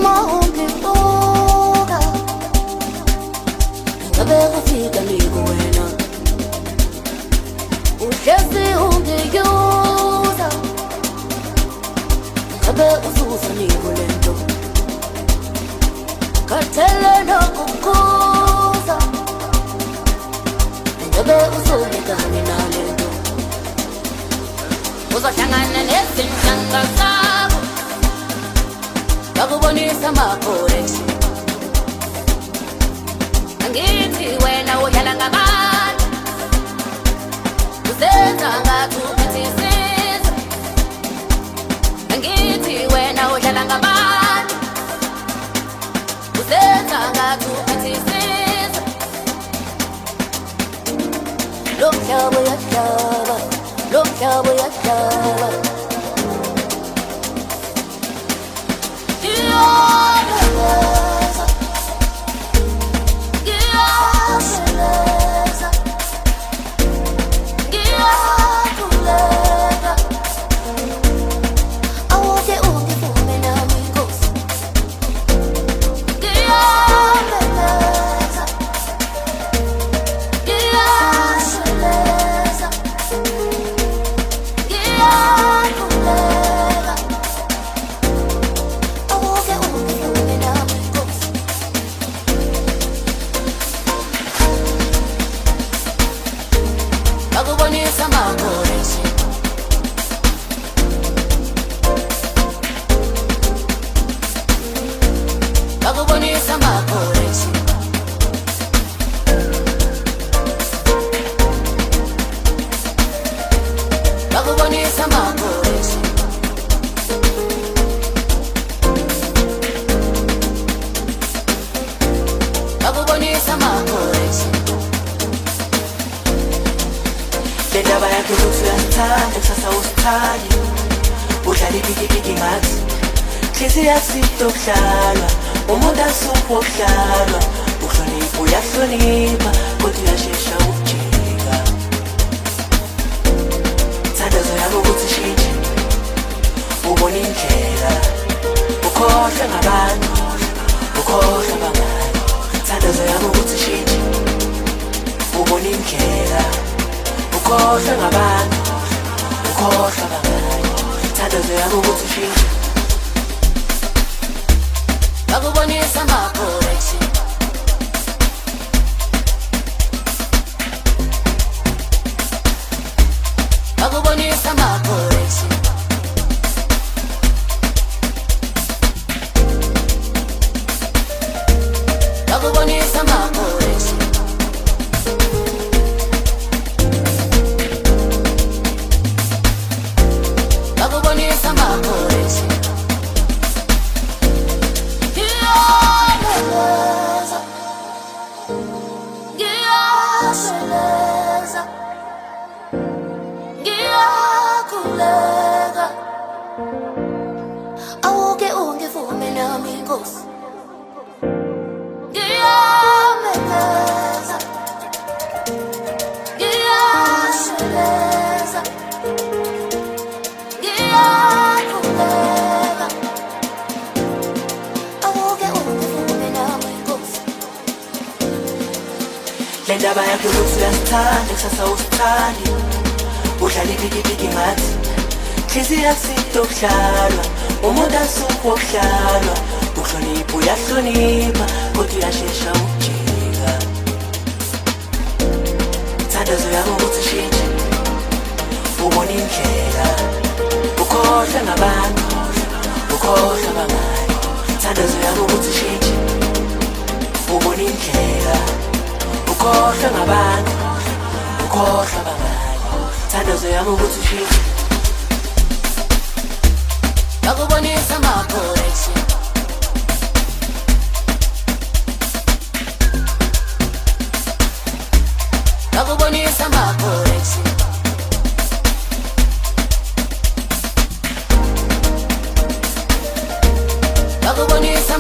uma ungibuka ngabe kufika ngikuwena uhlezi ungiyuza ngabe uzuza nikulento khathele nokukuza ngabe uzobekani nalento uzohlangana nezinhlanga zakho bakubonisa ama-correction angithi wena udlala ngabantu uzenza ngathi uphithisiza angithi wena udlala ngabantu uzenza ngathi uphithisiza lo mhlaba uyahlaba lo mhlaba uyahlaba bakubonisa ama-correction bakubonisa ama-correction bakubonisa ama-correction bakubonisa ama-correction lendaba yakhe ukuthi uyasithanda kusasa usithandi udlala ipikipiki ngathi hliziyo yasito kudlalwa umuntu asupho kudlalwa uhlonipha uyahlonipha kodwa uyashesha ukujika thandazo yami ukuthi shintshe ubone indlela ukhohlwe ngabantu ukhohlwe bangani thandazo yami ukuthi shintshe ubone indlela ukhohlwe ngabantu ukhohlwa bangani thandazo yami ukuthi ushintshe bakubonisa ama-correction bakubonisa ama-correction bakubonisa ama-correction bakubonisa ama-correction ngiyasheleza ngiyakhuleka awuke ungivume nami Nkosi ngiyamekeza ngiyasheleza ngiyakhuleka awuke ungivume nami Nkosi lendaba yakhe ukuthi uyasithanda kusasa usithandi udlala ipikipiki ngathi hliziyo yasito kudlalwa umuntu asupho kudlalwa uhlonipha uyahlonipha kodwa uyashesha ukujika thandazo yami ukuthi shintshe ubone indlela ukhohlwe ngabantu ukhohlwe bangani thandazo yami ukuthi shintshe ubone indlela ukhohlwe ngabantu ukhohlwa bangani thandazo yami ukuthi ushintshe bakubonisa ama-correction bakubonisa ama-correction bakubonisa